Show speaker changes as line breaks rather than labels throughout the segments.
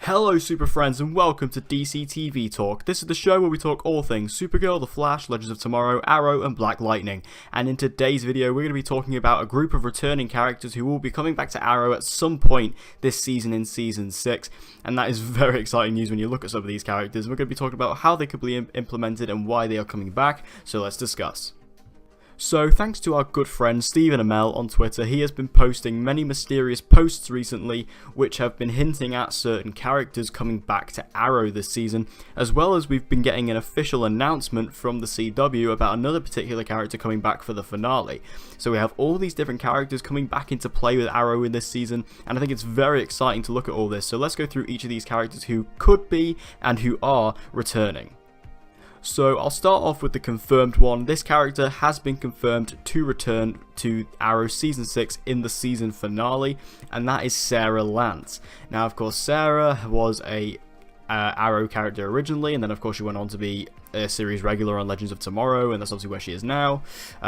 Hello super friends and welcome to DC TV Talk. This is the show where we talk all things Supergirl, The Flash, Legends of Tomorrow, Arrow and Black Lightning. And in today's video we're going to be talking about a group of returning characters who will be coming back to Arrow at some point this season in Season 6. And that is very exciting news when you look at some of these characters. We're going to be talking about how they could be implemented and why they are coming back, so let's discuss. So, thanks to our good friend Stephen Amell on Twitter, he has been posting many mysterious posts recently which have been hinting at certain characters coming back to Arrow this season, as well as we've been getting an official announcement from the CW about another particular character coming back for the finale. So we have all these different characters coming back into play with Arrow in this season, and I think it's very exciting to look at all this. So let's go through each of these characters who could be and who are returning. So I'll start off with the confirmed one. This character has been confirmed to return to Arrow Season 6 in the season finale, and that is Sara Lance. Now, of course, Sara was a Arrow character originally, and then of course she went on to be a series regular on Legends of Tomorrow, and that's obviously where she is now.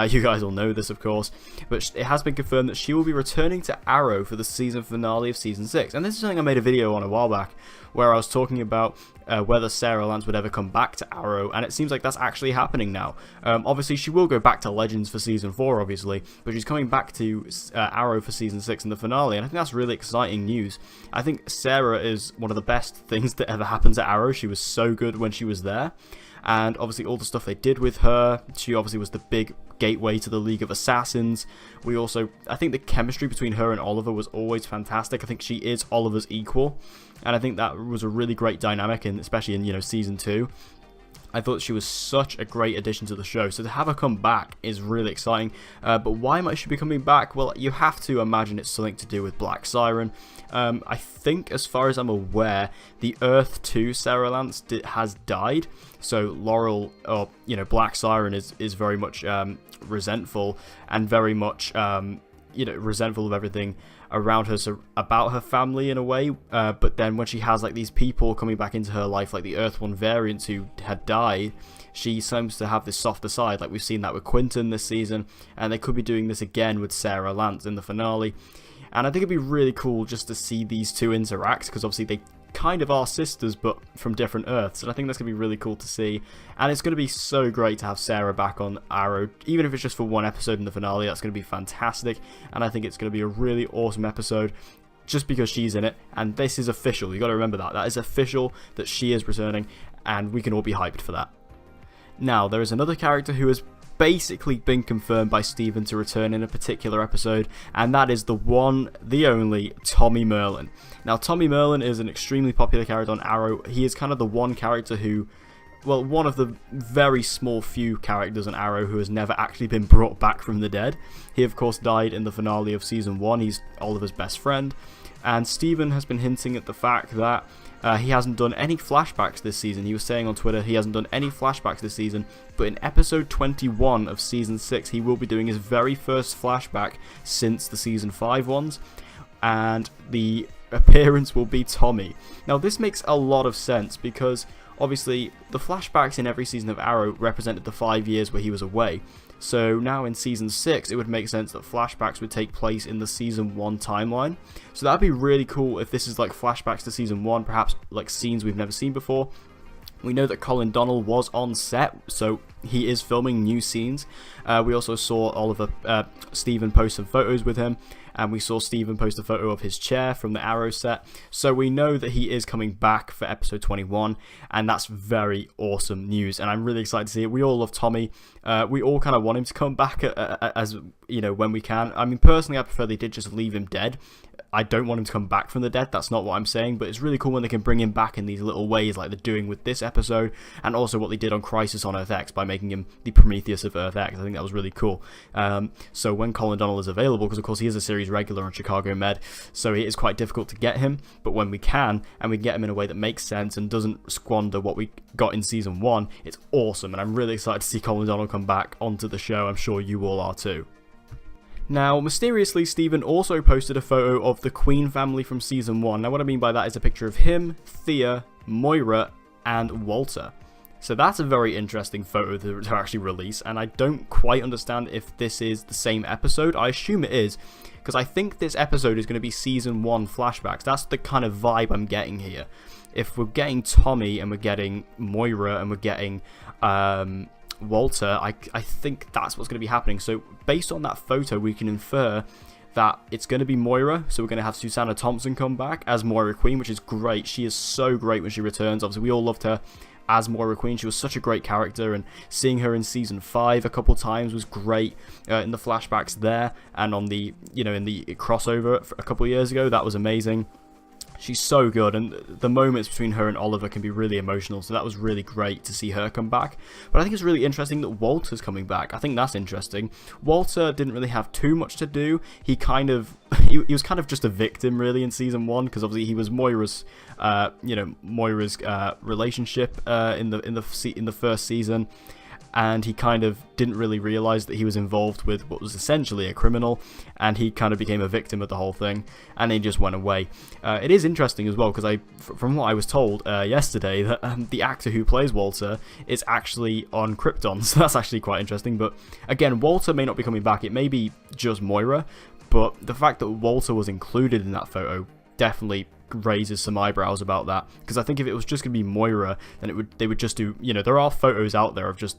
You guys all know this, of course, but it has been confirmed that she will be returning to Arrow for the season finale of Season 6, and this is something I made a video on a while back, where I was talking about whether Sara Lance would ever come back to Arrow, and it seems like that's actually happening now. Obviously, she will go back to Legends for Season 4, obviously, but she's coming back to Arrow for Season 6 in the finale, and I think that's really exciting news. I think Sara is one of the best things that ever happened to Arrow. She was so good when she was there, and obviously all the stuff they did with her, she obviously was the big gateway to the League of Assassins. I think the chemistry between her and Oliver was always fantastic. I think she is Oliver's equal, and I think that was a really great dynamic, and especially in Season 2. I thought she was such a great addition to the show, so to have her come back is really exciting. But why might she be coming back? Well, you have to imagine it's something to do with Black Siren. I think, as far as I'm aware, the Earth 2 Sara Lance has died, so Laurel, or Black Siren is very much resentful and very much resentful of everything around her, so about her family in a way, but then when she has like these people coming back into her life, like the Earth 1 variants who had died, she seems to have this softer side. Like we've seen that with Quentin this season, and they could be doing this again with Sara Lance in the finale. And I think it'd be really cool just to see these two interact, because obviously they kind of are sisters but from different Earths, and I think that's going to be really cool to see. And it's going to be so great to have Sara back on Arrow, even if it's just for one episode in the finale. That's going to be fantastic, and I think it's going to be a really awesome episode just because she's in it, and this is official. You got to remember that is official, that she is returning, and we can all be hyped for that. Now, there is another character who has basically been confirmed by Steven to return in a particular episode, and that is the one, the only, Tommy Merlyn. Now, Tommy Merlyn is an extremely popular character on Arrow. He is kind of the one character who, well, one of the very small few characters on Arrow who has never actually been brought back from the dead. He, of course, died in the finale of Season 1. He's Oliver's best friend, and Steven has been hinting at the fact that he hasn't done any flashbacks this season. He was saying on Twitter he hasn't done any flashbacks this season, but in episode 21 of Season 6 he will be doing his very first flashback since the Season 5 ones, and the appearance will be Tommy. Now, this makes a lot of sense because obviously the flashbacks in every season of Arrow represented the 5 years where he was away. So now in Season 6, it would make sense that flashbacks would take place in the Season 1 timeline. So that'd be really cool if this is like flashbacks to Season 1, perhaps like scenes we've never seen before. We know that Colin Donnell was on set, so he is filming new scenes. We also saw Steven post some photos with him, and we saw Steven post a photo of his chair from the Arrow set. So we know that he is coming back for episode 21, and that's very awesome news, and I'm really excited to see it. We all love Tommy. We all kind of want him to come back as when we can. I mean, personally, I prefer they did just leave him dead. I don't want him to come back from the dead, that's not what I'm saying, but it's really cool when they can bring him back in these little ways like they're doing with this episode, and also what they did on Crisis on Earth X by making him the Prometheus of Earth X. I think that was really cool. So when Colin Donnell is available, because of course he is a series regular on Chicago Med, so it is quite difficult to get him, but when we can, and we get him in a way that makes sense and doesn't squander what we got in Season 1, it's awesome, and I'm really excited to see Colin Donnell come back onto the show. I'm sure you all are too. Now, mysteriously, Steven also posted a photo of the Queen family from Season 1. Now, what I mean by that is a picture of him, Thea, Moira, and Walter. So that's a very interesting photo to actually release, and I don't quite understand if this is the same episode. I assume it is, because I think this episode is going to be Season 1 flashbacks. That's the kind of vibe I'm getting here. If we're getting Tommy, and we're getting Moira, and we're getting Walter, I think that's what's going to be happening. So based on that photo, we can infer that it's going to be Moira, so we're going to have Susanna Thompson come back as Moira Queen, which is great. She is so great when she returns. Obviously, we all loved her as Moira Queen. She was such a great character, and seeing her in Season 5 a couple times was great, in the flashbacks there, and on the, in the crossover a couple years ago, that was amazing. She's so good, and the moments between her and Oliver can be really emotional, so that was really great to see her come back. But I think it's really interesting that Walter's coming back. I think that's interesting. Walter didn't really have too much to do. He was kind of just a victim, really, in Season 1, because obviously he was Moira's, Moira's relationship in the first season. And he kind of didn't really realise that he was involved with what was essentially a criminal, and he kind of became a victim of the whole thing, and he just went away. It is interesting as well, because from what I was told yesterday, that the actor who plays Walter is actually on Krypton, so that's actually quite interesting. But again, Walter may not be coming back, it may be just Moira, but the fact that Walter was included in that photo definitely raises some eyebrows about that, because I think if it was just going to be Moira, then they would just do, there are photos out there of just,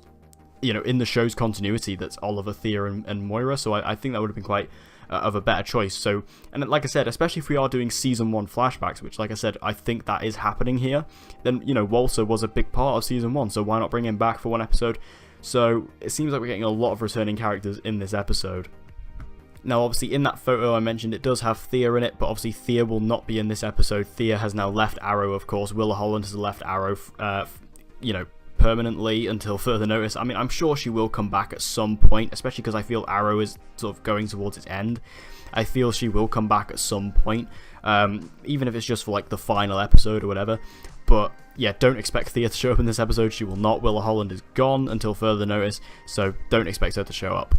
in the show's continuity, that's Oliver, Thea, and Moira, so I think that would have been quite of a better choice. So, and like I said, especially if we are doing Season 1 flashbacks, which, like I said, I think that is happening here, then, Walter was a big part of Season 1, so why not bring him back for one episode? So, it seems like we're getting a lot of returning characters in this episode. Now, obviously, in that photo I mentioned, it does have Thea in it, but obviously Thea will not be in this episode. Thea has now left Arrow, of course. Willa Holland has left Arrow, permanently until further notice. I mean, I'm sure she will come back at some point, especially because I feel Arrow is sort of going towards its end. I feel she will come back at some point, even if it's just for like the final episode or whatever. But yeah, don't expect Thea to show up in this episode. She will not. Willa Holland is gone until further notice, so don't expect her to show up.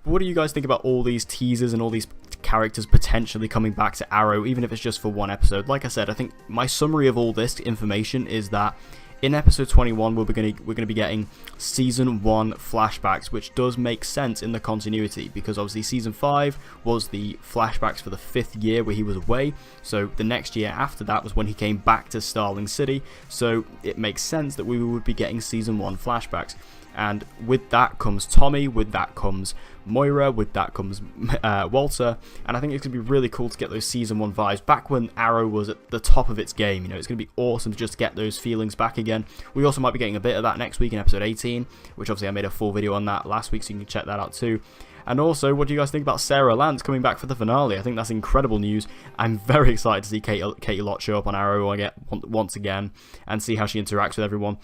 But what do you guys think about all these teasers and all these characters potentially coming back to Arrow, even if it's just for one episode? Like I said, I think my summary of all this information is that in episode 21, we're going to be getting Season 1 flashbacks, which does make sense in the continuity, because obviously Season 5 was the flashbacks for the 5th year where he was away, so the next year after that was when he came back to Starling City, so it makes sense that we would be getting Season 1 flashbacks. And with that comes Tommy, with that comes Moira, with that comes Walter, and I think it's going to be really cool to get those Season 1 vibes back when Arrow was at the top of its game. It's going to be awesome to just get those feelings back again. We also might be getting a bit of that next week in episode 18, which obviously I made a full video on that last week, so you can check that out too. And also, what do you guys think about Sara Lance coming back for the finale? I think that's incredible news. I'm very excited to see Katie Lott show up on Arrow once again and see how she interacts with everyone.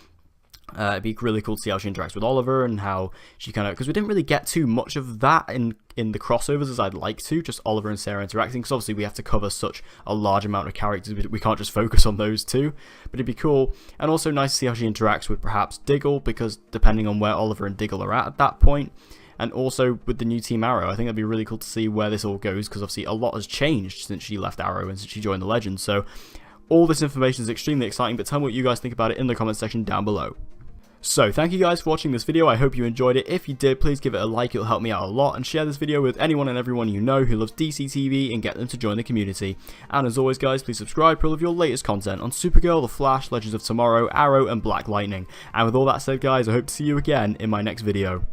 It'd be really cool to see how she interacts with Oliver and how she kind of, because we didn't really get too much of that in the crossovers as I'd like to, just Oliver and Sarah interacting, because obviously we have to cover such a large amount of characters, we can't just focus on those two, but it'd be cool. And also nice to see how she interacts with perhaps Diggle, because depending on where Oliver and Diggle are at that point, and also with the new Team Arrow, I think that'd be really cool to see where this all goes, because obviously a lot has changed since she left Arrow and since she joined the Legends. So all this information is extremely exciting, but tell me what you guys think about it in the comment section down below. So, thank you guys for watching this video. I hope you enjoyed it. If you did, please give it a like, it'll help me out a lot, and share this video with anyone and everyone you know who loves DC TV and get them to join the community. And as always guys, please subscribe for all of your latest content on Supergirl, The Flash, Legends of Tomorrow, Arrow, and Black Lightning. And with all that said guys, I hope to see you again in my next video.